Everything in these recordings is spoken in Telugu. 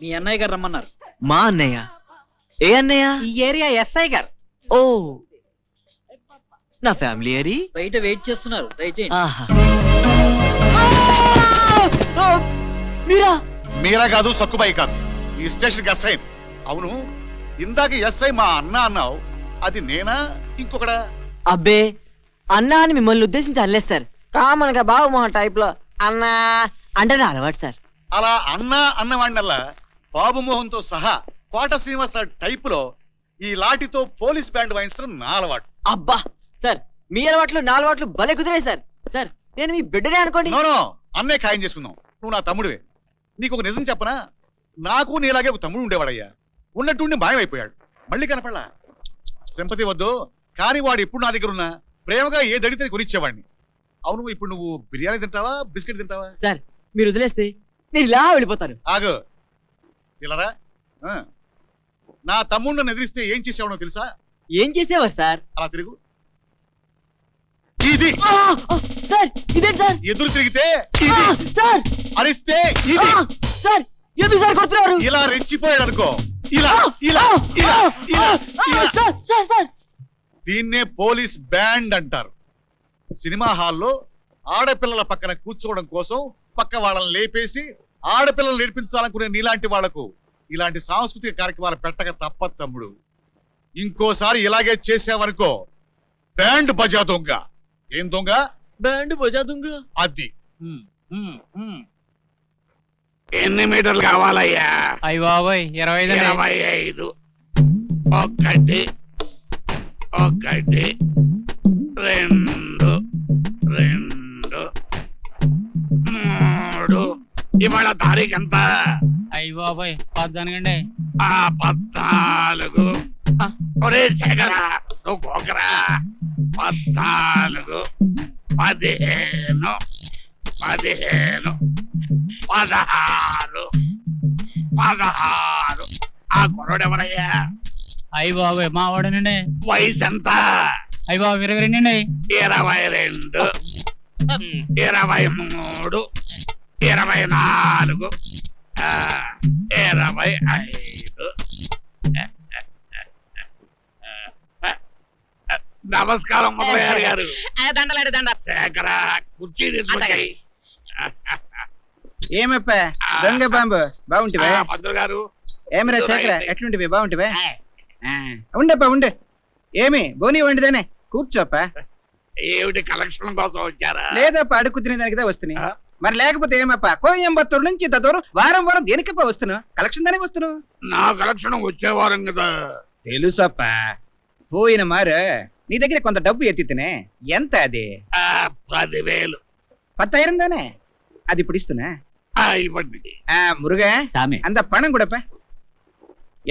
మీ అన్నయ్య గారు రమ్మన్నారు. మా అన్నయ్య? ఏ అన్నయ్య? ఈ ఏరియా ఎస్ఐ గారు. ఓ, నా ఫ్యామిలీ ఏరి బయట వెయిట్ చేస్తున్నారు, దయచేయండి. మీరా? మీరా కాదు, సక్కుబాయి కాదు, ఈ స్టేషన్ ఎస్ఐ. అవును, ఇందాక ఎస్ఐ మా అన్న అన్నావు, అది నేనా ఇంకొకడా? అబ్బే, అన్నా అని మిమ్మల్ని ఉద్దేశించి అనలేదు సార్. కామన్ గా బాబు మా టైప్ లో అన్నా అంటే నా అలవాటు సార్. అలా అన్నా అన్నవాడినల్లా బాబు మోహన్తో సహా కోట శ్రీనివాస టైప్ లో ఈ లాఠీతో పోలీస్ బ్యాండ్ వాయించడం నా అలవాటు. అబ్బా సార్, మీ అలవాట్లు నా అలవాట్లు భలే కుదిరాయి సార్. సార్, నేను మీ బిడ్డనే అనుకోండి. నో, అన్నే ఖాయం చేసుకుందాం. నువ్వు నా తమ్ముడివే. నీకు ఒక నిజం చెప్పనా, నాకు నీలాగే ఒక తమ్ముడు ఉండేవాడయ్యా. ఉన్నట్టుండి మాయమైపోయాడు, మళ్ళీ కనపడలా. సింపతి వద్దు, కానీ వాడు ఇప్పుడు నా దగ్గర ఉన్నా ప్రేమగా ఏ దడితే కొనిచ్చేవాడిని. అవును, ఇప్పుడు నువ్వు బిర్యానీ తింటావా, బిస్కెట్ తింటావా? సార్, మీరు వదిలేస్తే నేను ఇలా వెళ్ళిపోతాను. ఆగు, ఇలారా. నా తమ్ముడిని ఎదిరిస్తే ఏం చేసేవాడో తెలుసా? ఏం చేసేవారు సార్? అలా తిరుగు. ఇది సార్, ఇదే సార్. ఎదురు తిరిగితే సార్, అరిస్తే ఇది. సార్, ఎందుకు సార్ కొడుతున్నారు? ఇలా రెచ్చిపోయాడు అనుకో, ఇలా ఇలా ఇలా ఇలా ఇలా. సార్, దీన్నే పోలీస్ బ్యాండ్ అంటారు. సినిమా హాల్లో ఆడపిల్లల పక్కన కూర్చోవడం కోసం పక్క వాళ్ళని లేపేసి ఆడపిల్లలు నేర్పించాలనుకునే నీలాంటి వాళ్లకు ఇలాంటి సాంస్కృతిక కార్యక్రమాలు పెట్టక తప్ప తమ్ముడు. ఇంకోసారి ఇలాగే చేసావనుకో, బ్యాండ్ బజా దొంగ. ఏం దొంగ? బ్యాండ్ బజా దొంగ. అది. ఎన్ని మీటర్లు కావాలయ్యా? అయ్య బాబోయ్, 25. 25. ఒకటి ఒకటి 2 2 3. ఇవాళ తారీఖు ఎంత? అయ్య బాబోయ్, 14 అండి. 14. ఒరే శేఖర, నువ్వు పోకరా. 14 15 16 16. ఆ కుర్రోడు ఎవరయ్యా? అయ్య బాబోయ్, మా వాడనండి. వయసు ఎంత? అయ్య బాబు 22 అండి. 22 23 24 25. నమస్కారం మొదలయ్యారు గారు. దండలాడి దండ. శేఖర, కుర్చీ తీసుకొచ్చాయి. ఏమప్ప దొంగ బాంబు బాగుంటివే? పంతులు గారు. ఏమిరా శేఖర, ఎట్లుంటివి? బాగుంటివే? ఉండప్ప ఉండు. ఏమి బోని వండిదేనే, కూర్చోప్ప. ఏమిటి, కలెక్షన్ కోసం వచ్చారా? లేదప్ప, అడుగు తినేదానికిదా వస్తున్నాయి. మరి లేకపోతే ఏమప్ప, కోయంబత్తూరు నుంచి ఇంత దూరం వారం వారం దేనికప్ప వస్తున్నావు? కలెక్షన్ దానే వస్తున్నావు. నా కలెక్షన్ వచ్చేవారం కదా. తెలుసప్ప, పోయిన మారు నీ దగ్గర కొంత డబ్బు ఎత్తితేనే. ఎంత అది? 10,000. 10,000 தானே? அது இப்படி இస్తున్నా. ఇవ్వండి. మురుగా సామి, అంత పణం కూడప్ప.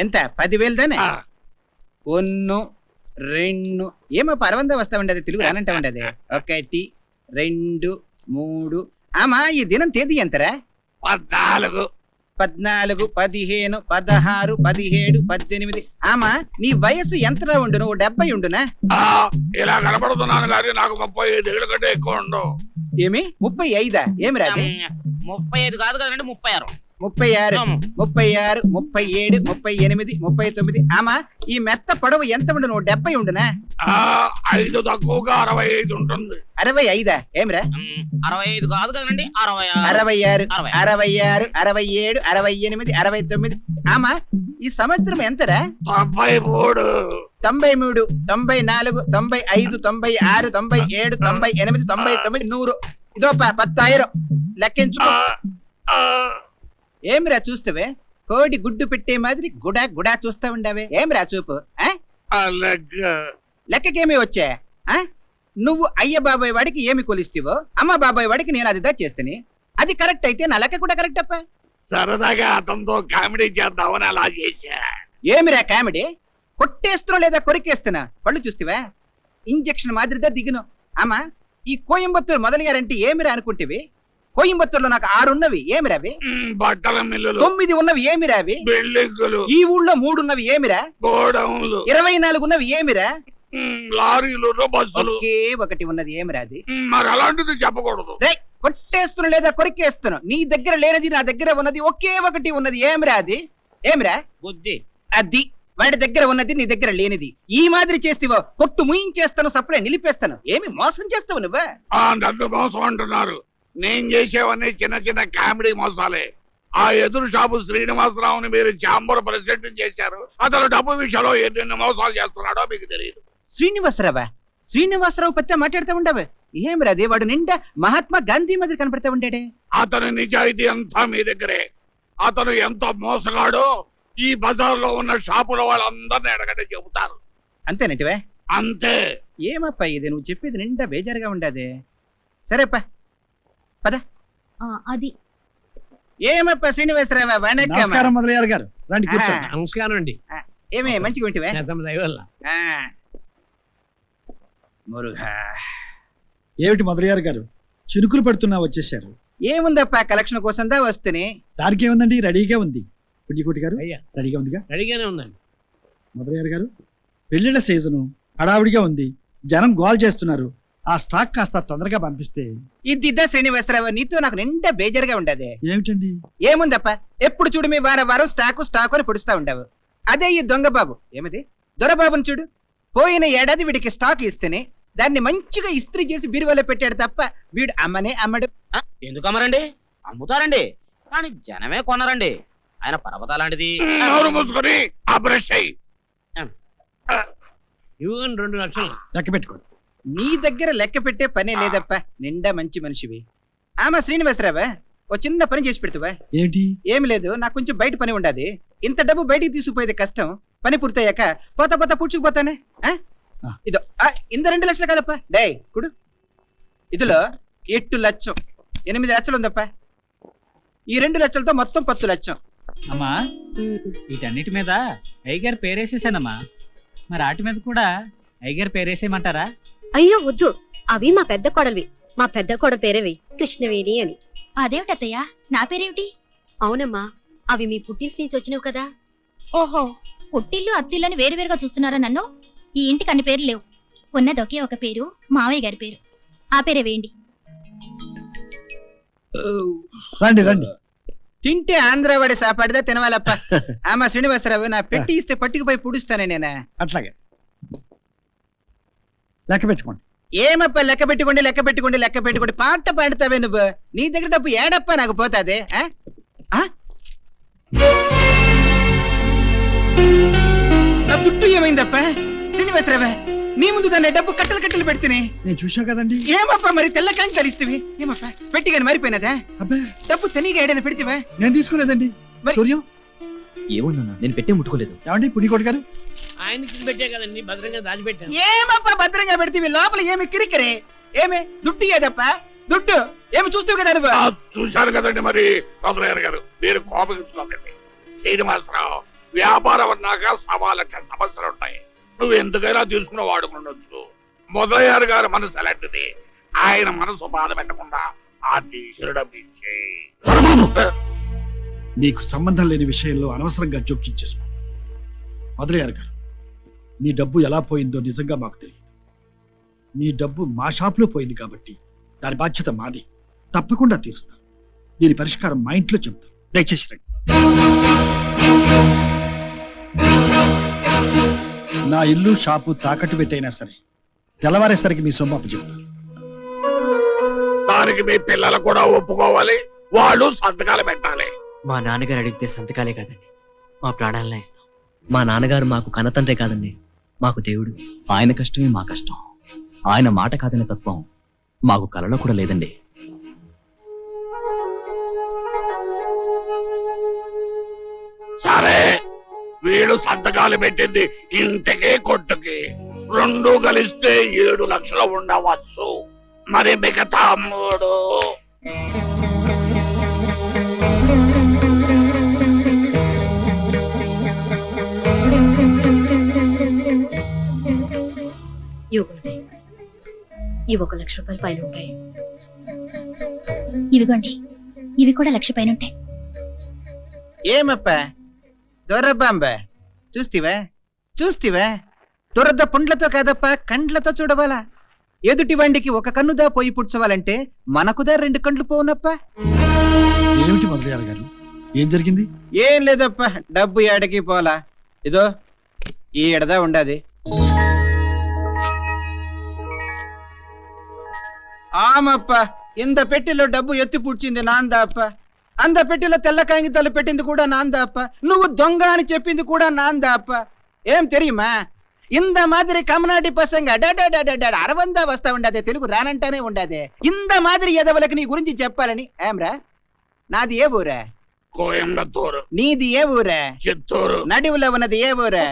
ఎంత? 10,000 தானே? 1 2. ఏమప్ప 60 వస్తావండి, అది తెలుగు రానంటావండి. అది 1 2 3. ఆమా, ఈ దినం తేదీ ఎంతరా? 14 14 15 16 17 18. ఆమా, నీ వయసు ఎంతరా ఉండును? 70 ఉండునా? ఇలా కనపడుతున్నాను కానీ నాకు 35 ఏళ్ళ కంటే ఎక్కువ ఉండవు. ఏమి 35? ఏమి రాదు? 35 కాదు కదండి, 36. 36 36 37 38 39. ఆమా, ఈ మెత్త పొడవు ఎంత ఉండును? 70 ఉండునా? 5 తక్కువగా 65 ఉంటుంది. 65? ఏమిరా? 65 కాదు కదండి, 66 66 67 68 69. ఆమా, ఈ సంవత్సరం ఎంతరా? 93 93 94 95 96 97 98 99 100. ఇదోప 10,000 లెక్కించుకో. ఏమిరా చూస్తావే? కోడి గుడ్డు పెట్టే మాదిరి గుడా గుడా చూస్తా ఉండవే. ఏమిరా చూపు? లెక్కకేమి వచ్చా? నువ్వు అయ్య బాబాయ్ వాడికి ఏమి కొలిస్తేవో, అమ్మ బాబాయ్ వాడికి నేను అది చేస్తాని. అది కరెక్ట్ అయితే నా లెక్క కూడా కరెక్ట్ అప్ప. సరదాగా అతనితో కామెడీ చేద్దామని అలా చేశా. ఏమిరా కామెడీ? కొట్టేస్తున్నా లేదా కొరికేస్తున్నా? పళ్ళు చూస్తేవా? ఇంజక్షన్ మాదిరిదా దిగును. అమ్మా, ఈ కోయంబత్తూరు మొదలయ్యారంటే ఏమిరా అనుకుంటేవి? కోయంబత్తూరులో నాకు 6 ఉన్నవి. ఏమిరావి? బట్టల మిల్లులు. 9 ఉన్నవి. ఏమిరావి? బిల్డింగులు. ఈ ఊళ్ళో 3 ఉన్నవి. ఏమిరా? గోడౌన్లు. 24 ఉన్నవి. ఏమిరా? లారీలు, బస్సులు. ఒకే ఒకటి ఉన్నది. ఏమిరా అది? మరి అలాంటిది చెప్పకూడదు. కొట్టేస్తున్నా లేదా కొరికేస్తున్నా. నీ దగ్గర లేనిది నా దగ్గర ఉన్నది ఒకే ఒకటి ఉన్నది. ఏమిరా అది? ఏమిరా బుద్ధి. అది? వాడి దగ్గర ఉన్నది నీ దగ్గర లేనిది. ఈ మాదిరి చేస్తేవో కొట్టు ముయించేస్తాను, సప్లై నిలిపేస్తాను. ఏమి మోసం చేస్తావు నువ్వా? నన్ను మోసం అంటున్నారు. నేను చేసేవన్నీ చిన్న చిన్న కామెడీ మోసాలే. ఆ ఎదురు షాపు శ్రీనివాసరావుని మీరు ఛాంబర్ ప్రెసిడెంట్ చేశారు. అతను డబ్బు విషయంలో ఎన్ని మోసాలు చేస్తున్నాడో మీకు తెలియదు. శ్రీనివాసరావా? శ్రీనివాసరావు పత్తే మాట్లాడుతూ ఉండవు. ఏమిరా అది? వాడు నిండా మహాత్మా గాంధీ మాదిరి కనపడతా ఉంటాడే. అతని నిజాయితీ అంతా మీ దగ్గరే. అతను ఎంత మోసగాడో ఈ బజార్లో ఉన్న షాపుల వాళ్ళందరినీ అడగండి, చెబుతారు. అంతేనటివే? అంతే. ఏమప్పా ఇది? నువ్వు చెప్పేది నిండా బేజారుగా ఉండదే. సరేప్పా పద. అది ఏమప్పా శ్రీనివాసరావా? నమస్కారం మొదలయ్యారు గారు, రండి కూర్చోండి. నమస్కారం అండి. ఏమే మంచిగా ఉంటివే? దయవల్ల. మురుగా ఏమిటి మొదలయ్యారు గారు, చిరుకులు పడుతున్నా వచ్చేసారు? ఏముందప్పా, కలెక్షన్ కోసం దా వస్తేనే. దానికి ఏముందండి, రెడీగా ఉంది. పుణ్యకోటి గారు అయ్యా. రెడీగా ఉందిగా? రెడీగానే ఉందండి. మొదలయ్యారు గారు, పెళ్లిళ్ళ సీజను హడావుడిగా ఉంది, జనం గోల్ చేస్తున్నారు. ఆ స్టాక్ కాస్త తొందరగా పంపిస్తే. ఇద్దా శ్రీనివాసరావు, నీతో నాకు నిండా బేజారుగా ఉండదే. ఏమిటండి? ఏముందప్ప, ఎప్పుడు చూడు మీ వారం స్టాకు అని పొడుస్తా ఉండవు. అదే ఈ దొంగ బాబు, ఏమిది దొరబాబుని చూడు. పోయిన ఏడాది వీడికి స్టాక్ ఇస్తేనే దాన్ని మంచిగా ఇస్త్రీ చేసి బీరువాలో పెట్టాడు తప్ప వీడు అమ్మనే అమ్మడు. ఎందుకు అమ్మరండి? అమ్ముతారండి, కానీ జనమే కొనరండి. ఆయన పర్వతాలాంటిది. నోరు మూసుకొని ఆ బ్రష్ అయ్యి. ఇవ్వండి 2 లక్షలు. లెక్క పెట్టుకోండి. నీ దగ్గర లెక్క పెట్టే పనే లేదప్ప, నిండా మంచి మనిషివి. ఆమా శ్రీనివాసరావా, ఓ చిన్న పని చేసి పెడుతువా? ఏంటి? ఏమి లేదు, నాకు కొంచెం బయట పని ఉండాది. ఇంత డబ్బు బయటికి తీసుకుపోయేది కష్టం. పని పూర్తయ్యాక పోతా పూడ్చుకుపోతానే. ఇదో ఇంత 2 లక్షలు కాదప్ప. డే కుడు, ఇదిలో 8 లక్షం, 8 లక్షలు ఉందప్ప. ఈ 2 లక్షలతో మొత్తం 10 లక్షం. అమ్మా, వీటన్నిటి మీద అయ్యగారు పేరేసేసానమ్మా. మరి వాటి మీద కూడా అయ్యగారు పేరేసేయమంటారా? అయ్యో వద్దు, అవి మా పెద్ద కోడలివి. మా పెద్ద కోడల పేరేవి కృష్ణవేణి అని. అదేమిటత్తయ్యా, నా పేరేమిటి? అవునమ్మా, అవి మీ పుట్టింటి నుంచి వచ్చినవి కదా. ఓహో, పుట్టిల్లు అత్తిల్లని వేరువేరుగా చూస్తున్నారా నన్ను? ఈ ఇంటికి అన్ని పేర్లు లేవు. ఉన్నది ఒకే ఒక పేరు, మావయ్య గారి పేరు. ఆ పేరే వేయండి. రండి రండి. తింటే ఆంధ్రవాడి సాపాడిదా తినవాలప్ప. ఆమా శ్రీనివాసరావు, నా పెట్టి ఇస్తే పట్టుకుపోయి పుడుస్తానే నేనా? అట్లాగే లెక్క పెట్టుకోండి. ఏమప్ప లెక్క పెట్టుకోండి పాట పాడుతావే నువ్వు. నీ దగ్గర డబ్బు ఏడప్ప నాకు పోతాదే. నా దుడ్డు ఏమైందప్ప? శ్రీనివాసరావే, నీ ముందు దాన్ని డబ్బు కట్టలు పెడితేనే నేను చూసా కదండి. ఏమప్ప మరి తెల్ల కాంచి తలిస్తేవి? ఏమప్ప పెట్టి కానీ మారిపోయినదా? అబ్బే, డబ్బు తనీగా ఏడైనా పెడితేవా? నేను తీసుకోలేదండి. మరి- సూర్యం, ఏమన్నా నేను పెట్టే ముట్టుకోలేదు. ఏమండి పుణ్యకోటి గారు? ఆయనకి పెట్టే కదండి, భద్రంగా దాచిపెట్టాను. ఏమప్ప భద్రంగా పెడితే లోపల ఏమి కిరికిరే? ఏమే దుడ్డు ఏదప్ప? దుడ్డు ఏమి చూస్తావు కదా నువ్వు? చూశారు కదండి మరి మొదలయ్యారు గారు, మీరు కోపగించుకోకండి. శ్రీనివాసరావు, వ్యాపారం అన్నాక సవాళ్ళకి సమస్యలు ఉంటాయి. నువ్వు ఎందుకైనా తీసుకుని వాడుకుండొచ్చు. మొదలయ్యారు గారు మనసు అలాంటిది. ఆయన మనసు బాధ పెట్టకుండా ఆ తీసిరడం ఇచ్చే. నీకు సంబంధం లేని విషయంలో అనవసరంగా జోక్యం చేసుకో. మొదలయ్యారు గారు, నీ డబ్బు ఎలా పోయిందో నిజంగా మాకు తెలియదు. నీ డబ్బు మా షాప్లో పోయింది కాబట్టి దాని బాధ్యత మాది. తప్పకుండా తీరుస్తాం. దీని పరిష్కారం మా ఇంట్లో చెప్తాం. దయచేసి రండి. నా ఇల్లు షాపు తాకట్టు పెట్టైనా సరే తెల్లవారేసరికి మీ సొమ్ము అప్పచెప్తాను. దానికి మీ పిల్లలు కూడా ఒప్పుకోవాలి, వాళ్ళు సంతకాలు పెట్టాలి. మా నాన్నగారు అడిగితే సంతకాలే కాదండి, మా ప్రాణాలనే ఇస్తాం. మా నాన్నగారు మాకు కన్నతండ్రే కాదండి, మాకు దేవుడు. ఆయన కష్టమే మా కష్టం. ఆయన మాట కాదనే తత్వం మాకు కలలో కూడా లేదండి. సరే, వీళ్ళు సంతకాలు పెట్టింది ఇంటికి కొట్టుకి 2 కలిస్తే 7 లక్షలు ఉండవచ్చు. మరి మిగతా 3 ఇవి 1 లక్ష రూపాయల పైన ఉంటాయి. ఇవిగోండి, ఇవి కూడా 1 లక్ష పైన ఉంటాయి. ఏమప్ప దొరబాంబ, చూస్తివా? దురద పుండ్లతో కాదప్ప, కండ్లతో చూడవాలా. ఎదుటి వండికి ఒక కన్నుదా పోయి పుడ్చవాలంటే మనకుదా 2 కండ్లు పోనప్ప. ఏమిటి మొదలయ్యారు గారు, ఏం జరిగింది? ఏం లేదప్ప, డబ్బు ఏడకి పోలా. ఇదో ఈ ఎడదా ఉండది. ఆమప్ప, ఇంద పెట్టిలో డబ్బు ఎత్తి పుడ్చింది నాందా అప్ప. అంద పెట్టిలో తెల్ల కాగితాలు పెట్టింది కూడా నాందా అప్ప. నువ్వు దొంగ అని చెప్పింది కూడా నాందా అప్ప. ఏం తెలియమా, ఇంద మాదిరి కమనాటి పసంగా అరవందా వస్తా ఉండదే, తెలుగు రానంటానే ఉండదే. ఇంద మాదిరి ఎదవలకు నీ గురించి చెప్పాలని. ఏమ్రా, నాది ఏ ఊరా? కోయంబత్తూరు. నీది ఏ ఊరా? చిత్తూరు. నడివులో ఉన్నది ఏ ఊరా?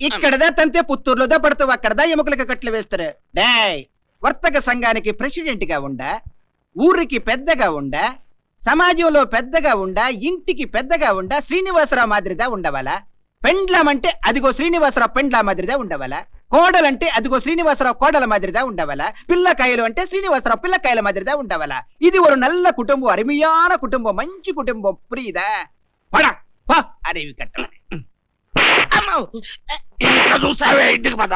ఇక్కడదా తంతే పుత్తూరులోదా పడతావు, అక్కడదా ఎముకలకు కట్లు వేస్తారు. డాయ్, వర్తక సంఘానికి ప్రెసిడెంట్ గా ఉండా, ఊరికి పెద్దగా ఉండా, సమాజంలో పెద్దగా ఉండా, ఇంటికి పెద్దగా ఉండా శ్రీనివాసరావు మాదిరిదా ఉండవాలా? పెండ్లామంటే అదిగో శ్రీనివాసరావు పెండ్లా మాదిరిదా ఉండవాలా? కోడలంటే అదిగో శ్రీనివాసరావు కోడల మాదిరిదా ఉండవాలా? పిల్లకాయలు అంటే శ్రీనివాసరావు పిల్లకాయల మాదిరిదా ఉండవాలా? ఇది ఒక నల్ల కుటుంబం, అరిమియాన కుటుంబం, మంచి కుటుంబం. పురియుదా? పడా అడవి కట్ట. ఇంకా చూసావే, ఇంటికి పద.